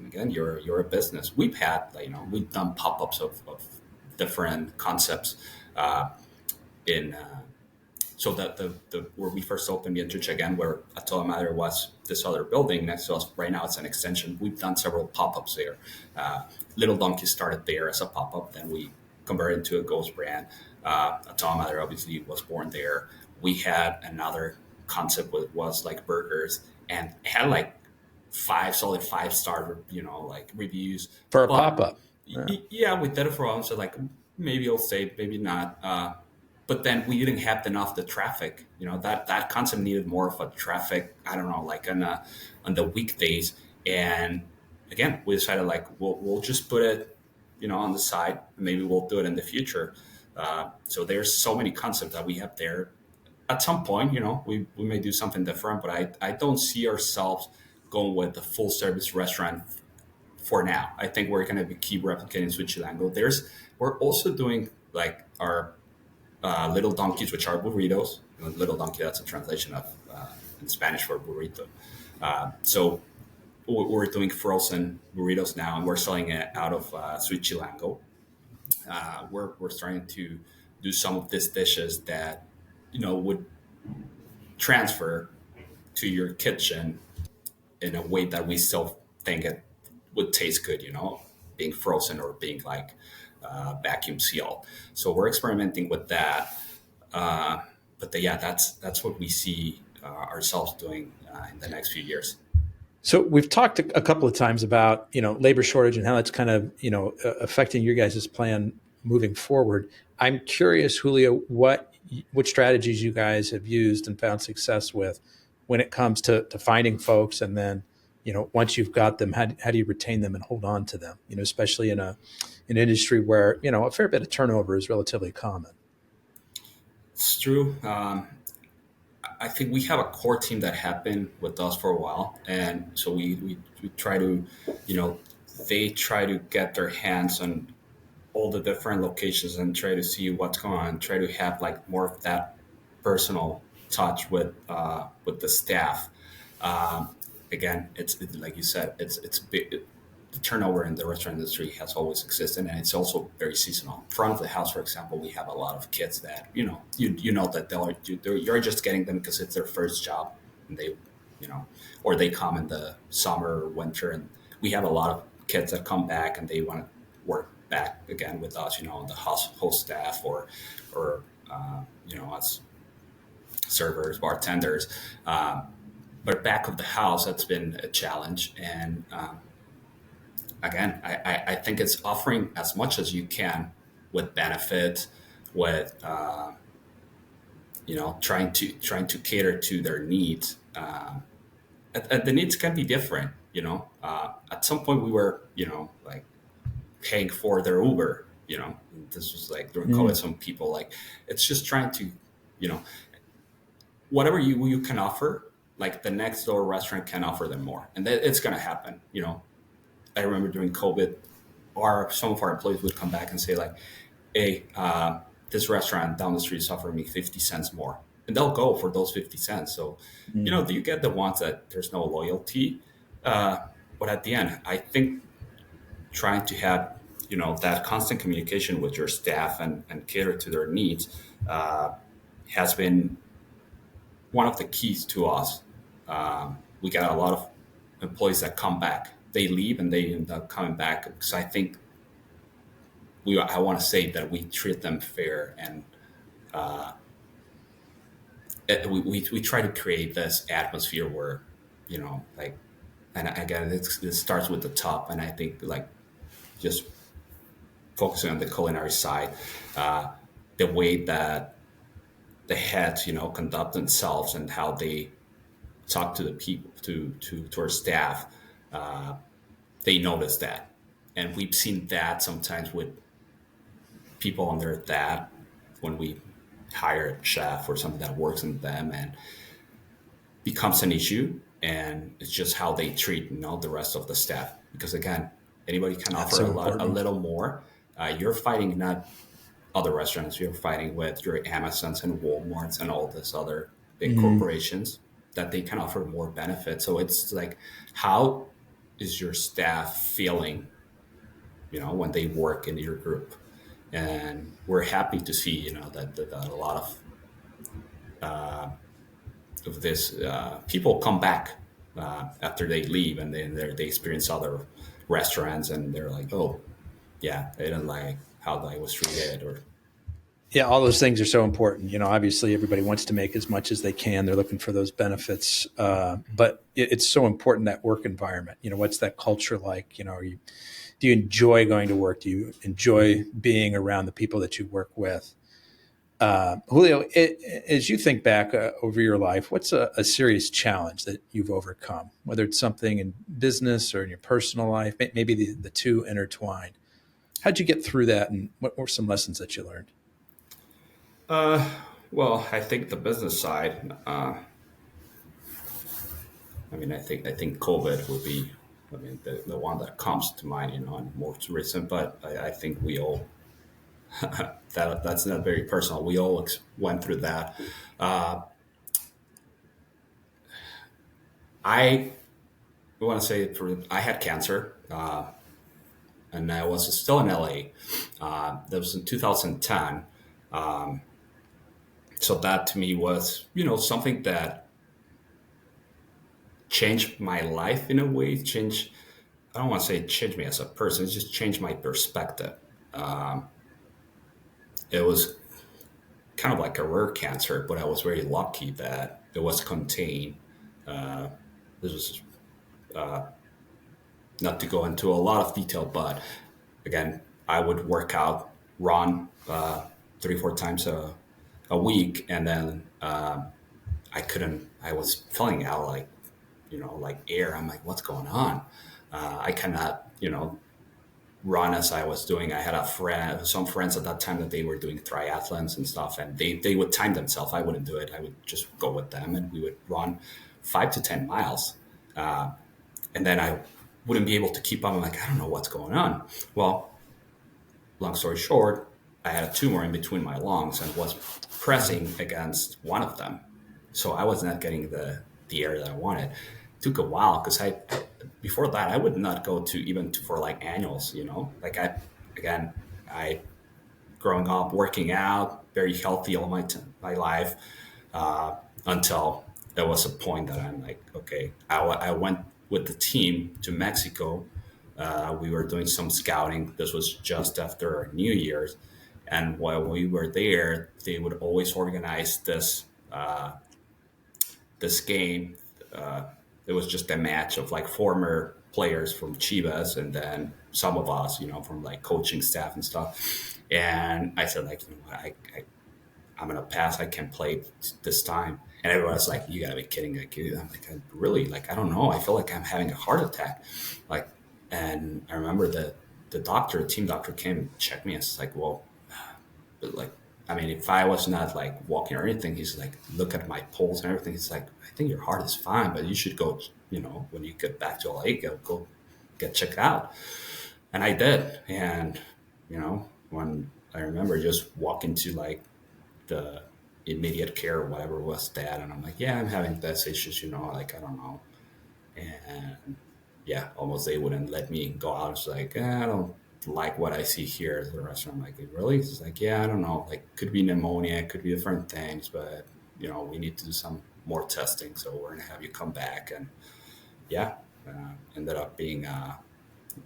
again, you're a business. We've had, we've done pop-ups of different concepts in. So that the where we first opened Bien Trucha, again, where Atola Madre was this other building next to us. Right now, it's an extension. We've done several pop-ups there. Little Donkey started there as a pop-up, then we converted into a ghost brand. Atola Madre obviously was born there. We had another concept was like burgers, and had like solid 5-star, like reviews for a pop-up. Yeah, we did it for a while. So like maybe it'll stay, maybe not. But then we didn't have enough the traffic. That concept needed more of a traffic. I don't know, like on the weekdays. And again, we decided like we'll just put it, on the side. Maybe we'll do it in the future. So there's so many concepts that we have there. At some point, we may do something different, but I don't see ourselves going with the full service restaurant for now. I think we're going to keep replicating Switzerland. We're also doing like our little donkeys, which are burritos. Little donkey, that's a translation of in Spanish for burrito. So we're doing frozen burritos now, and we're selling it out of Sweet Chilango. We're starting to do some of these dishes that would transfer to your kitchen in a way that we still think it would taste good. Being frozen or being like vacuum sealed. So we're experimenting with that. That's what we see ourselves doing in the next few years. So we've talked a couple of times about, labor shortage and how that's kind of, affecting your guys' plan moving forward. I'm curious, Julio, what strategies you guys have used and found success with when it comes to finding folks, and then, once you've got them, how do you retain them and hold on to them? Especially in an industry where a fair bit of turnover is relatively common. It's true. I think we have a core team that have been with us for a while, and so we try to, they try to get their hands on all the different locations and try to see what's going on. Try to have like more of that personal touch with the staff. Again, it's like you said, it's big. The turnover in the restaurant industry has always existed, and it's also very seasonal. Front of the house, for example, we have a lot of kids that that you're just getting them because it's their first job, and they, or they come in the summer or winter, and we have a lot of kids that come back and they want to work back again with us, on the host staff or as servers, bartenders. but back of the house, that's been a challenge. And again, I think it's offering as much as you can with benefit, with trying to cater to their needs. And the needs can be different. At some point we were like paying for their Uber. This was like during COVID. Some people like it's just trying to you know whatever you can offer. Like the next door restaurant can offer them more, and it's going to happen. I remember during COVID, some of our employees would come back and say like, "Hey, this restaurant down the street is offering me 50 cents more," and they'll go for those 50 cents. So, do you get the ones that there's no loyalty? But at the end, I think trying to have that constant communication with your staff and cater to their needs has been one of the keys to us. We got a lot of employees that come back. They leave and they end up coming back because I think I want to say that we treat them fair, and we try to create this atmosphere where like, and again it starts with the top, and I think like just focusing on the culinary side, the way that the heads conduct themselves and how they talk to the people, to our staff, they notice that. And we've seen that sometimes with people under that when we hire a chef or something that works in them, and becomes an issue. And it's just how they treat the rest of the staff, because again, anybody can offer a little more. You're fighting not other restaurants, you're fighting with your Amazons and Walmarts and all this other big corporations that they can offer more benefits. So it's like, how is your staff feeling when they work in your group? And we're happy to see that a lot of this people come back after they leave, and then they experience other restaurants, and they're like, oh yeah, they didn't like how I was treated. Or Yeah, all those things are so important. Obviously everybody wants to make as much as they can. They're looking for those benefits. But it's so important, that work environment. What's that culture like? Do you enjoy going to work? Do you enjoy being around the people that you work with? Julio, as you think back over your life, what's a serious challenge that you've overcome, whether it's something in business or in your personal life, maybe the two intertwined? How'd you get through that, and what were some lessons that you learned? Well, I think the business side. I think COVID would be, the one that comes to mind, and most recent. But I think we all that's not very personal. We all went through that. I want to say I had cancer, and I was still in LA. That was in 2010. So that to me was, something that changed my life in a way. I don't want to say it changed me as a person. It just changed my perspective. It was kind of like a rare cancer, but I was very lucky that it was contained. This was not to go into a lot of detail, but again, I would work out, run 3-4 times a week, and then I was filling out like air. I'm like, what's going on? I cannot, run as I was doing. I had some friends at that time that they were doing triathlons and stuff, and they would time themselves. I wouldn't do it. I would just go with them, and we would run 5 to 10 miles. And then I wouldn't be able to keep up. I'm like, I don't know what's going on. Well, long story short, I had a tumor in between my lungs and was pressing against one of them. So I was not getting the air that I wanted. It took a while because before that, I would not go for like annuals, like I growing up, working out, very healthy all my life, until there was a point that I'm like, okay, I went with the team to Mexico. We were doing some scouting. This was just after New Year's. And while we were there, they would always organize this game it was just a match of like former players from Chivas and then some of us, from like coaching staff and stuff. And I said like, I'm gonna pass. I can't play this time. And everyone was like, "You gotta be kidding!" Like, I'm like, really? Like, I don't know. I feel like I'm having a heart attack. Like, and I remember the doctor, the team doctor, came and checked me. And it's like, well, but like, I mean, if I was not like walking or anything, he's like, look at my pulse and everything. He's like, I think your heart is fine, but you should go. When you get back to LA, go get checked out. And I did. And when I remember just walking to like the immediate care or whatever was that, and I'm like, yeah, I'm having this issues, like I don't know. And yeah, almost they wouldn't let me go out. It's like, I don't like what I see here at the restaurant. I'm like, really? It's like, yeah, I don't know, like could be pneumonia, could be different things, but we need to do some more testing, so we're gonna have you come back. And yeah, ended up being a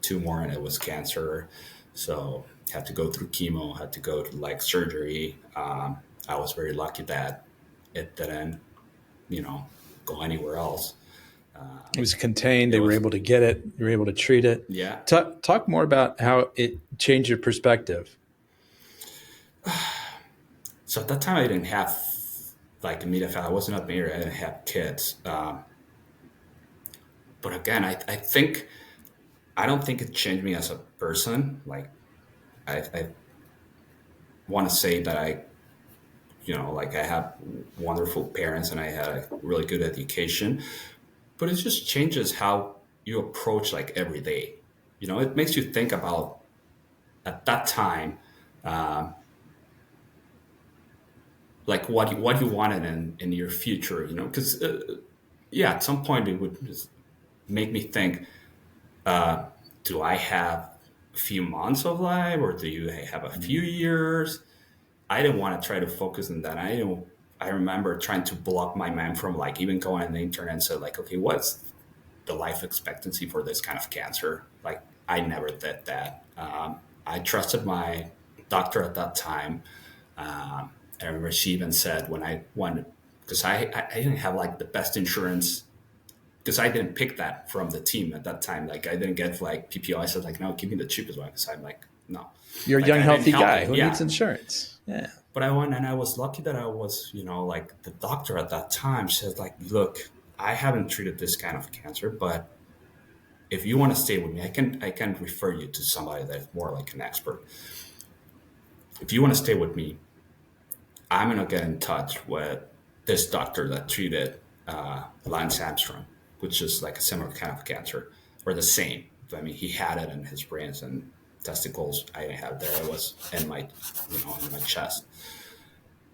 tumor, and it was cancer. So had to go through chemo, had to go to like surgery. I was very lucky that it didn't, go anywhere else. It was contained. They were able to get it. You were able to treat it. Yeah. Talk more about how it changed your perspective. So at that time, I didn't have like immediate family. I was not married. I didn't have kids. But again, I don't think it changed me as a person. Like I want to say that like I have wonderful parents and I had a really good education, but it just changes how you approach like every day. It makes you think about at that time, like what you wanted in your future, because yeah, at some point it would just make me think, do I have a few months of life or do you have a few years? I didn't want to try to focus on that. I remember trying to block my mind from like even going on the internet and said like, okay, what's the life expectancy for this kind of cancer? Like I never did that. I trusted my doctor at that time. I remember she even said when I wanted, because I didn't have like the best insurance, because I didn't pick that from the team at that time. Like I didn't get like PPO. I said like, no, give me the cheapest one. Because I'm like, no. You're a like, young, healthy guy who needs insurance. Yeah. But I went, and I was lucky that I was, like the doctor at that time said like, look, I haven't treated this kind of cancer, but if you want to stay with me, I can refer you to somebody that's more like an expert. If you want to stay with me, I'm going to get in touch with this doctor that treated Lance Armstrong, which is like a similar kind of cancer, or the same. I mean, he had it in his brains and testicles. I didn't have there. It was in my, in my chest.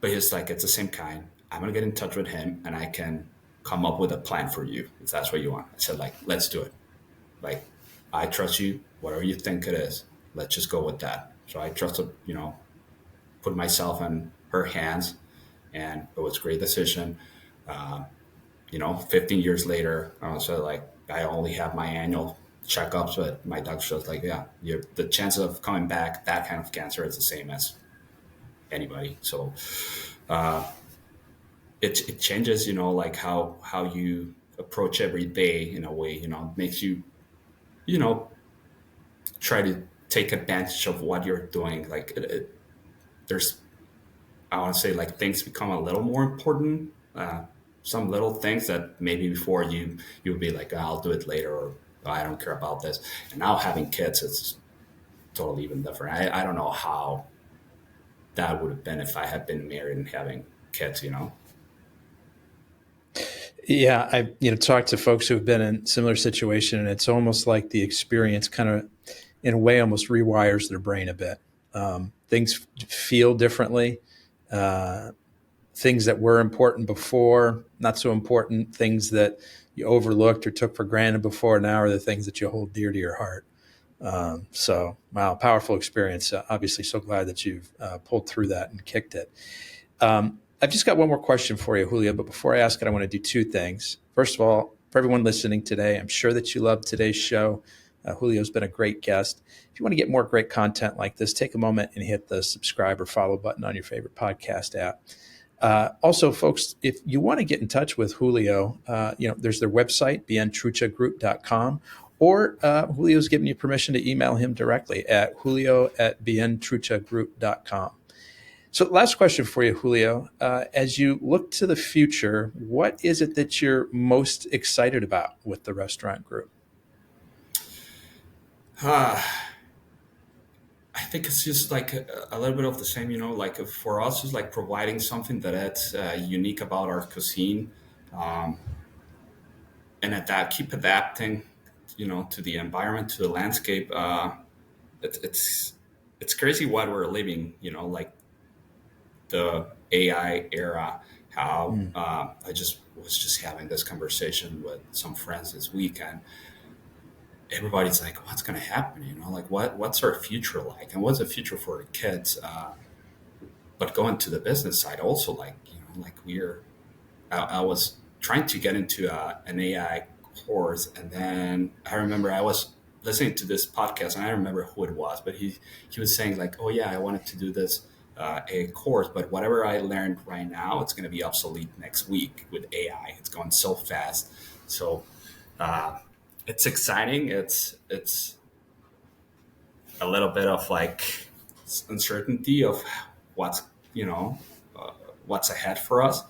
But he's like, it's the same kind. I'm going to get in touch with him and I can come up with a plan for you if that's what you want. I said, like, let's do it. Like, I trust you. Whatever you think it is, let's just go with that. So I trusted, put myself in her hands, and it was a great decision. 15 years later, I was like, I only have my annual checkups, but my doctor was like, yeah, the chance of coming back, that kind of cancer is the same as anybody. So it changes, like how you approach every day in a way, makes you, try to take advantage of what you're doing. Like there's, I want to say like things become a little more important. Some little things that maybe before you would be like, oh, I'll do it later, or oh, I don't care about this. And now having kids, it's totally even different. I don't know how that would have been if I had been married and having kids, Yeah, I talked to folks who've been in similar situation, and it's almost like the experience kind of, in a way, almost rewires their brain a bit. Things feel differently. Things that were important before, not so important. Things that you overlooked or took for granted before now are the things that you hold dear to your heart. So, wow, powerful experience. Obviously, so glad that you've pulled through that and kicked it. I've just got one more question for you, Julio, but before I ask it, I want to do two things. First of all, for everyone listening today, I'm sure that you loved today's show. Julio's been a great guest. If you want to get more great content like this, take a moment and hit the subscribe or follow button on your favorite podcast app. Also, folks, if you want to get in touch with Julio, there's their website, bientruchagroup.com, or Julio's given you permission to email him directly at julio@bientruchagroup.com. So last question for you, Julio. As you look to the future, what is it that you're most excited about with the restaurant group? I think it's just like a little bit of the same, like for us, it's like providing something that's unique about our cuisine, um, and keep adapting, to the environment, to the landscape. It's it's crazy what we're living, like the AI era. How Mm. I just was just having this conversation with some friends this week, and everybody's like, "What's going to happen?" Like what's our future like, and what's the future for the kids? But going to the business side, also like like I was trying to get into an AI course, and then I remember I was listening to this podcast, and I don't remember who it was, but he was saying like, "Oh yeah, I wanted to do this a course, but whatever I learned right now, it's going to be obsolete next week with AI. It's going so fast." So uh, it's exciting. It's a little bit of like uncertainty of what's you know uh, what's ahead for us.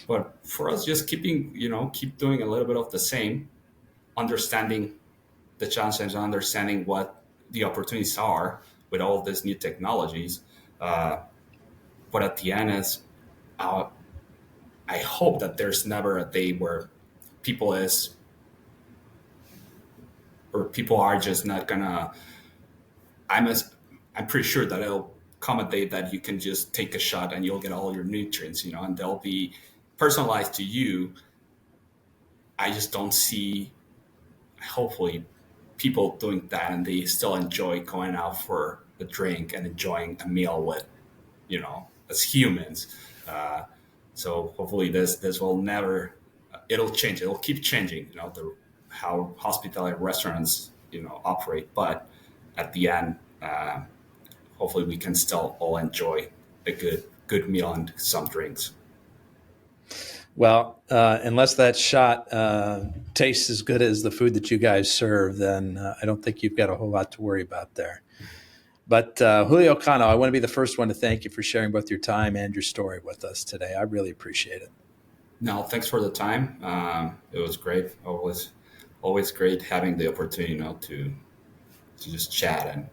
But for us, just keep doing a little bit of the same, understanding the challenges, understanding what the opportunities are with all of these new technologies. Uh, but at the end, uh, I hope that there's never a day where people is or people are just not gonna. I'm as I'm pretty sure that it'll come a day that you can just take a shot and you'll get all your nutrients, and they'll be personalized to you. I just don't see, hopefully, people doing that and they still enjoy going out for a drink and enjoying a meal with, as humans. Uh, so hopefully this will never, it'll change. It'll keep changing, how hospitality restaurants, operate. But at the end, hopefully we can still all enjoy a good meal and some drinks. Well, unless that shot tastes as good as the food that you guys serve, then I don't think you've got a whole lot to worry about there. But Julio Cano, I want to be the first one to thank you for sharing both your time and your story with us today. I really appreciate it. No, thanks for the time. It was great. Always great having the opportunity, to just chat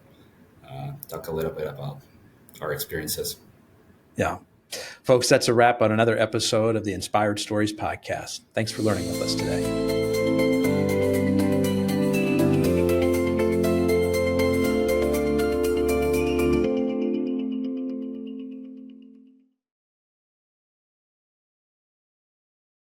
and talk a little bit about our experiences. Yeah. Folks, that's a wrap on another episode of the Inspired Stories podcast. Thanks for learning with us today.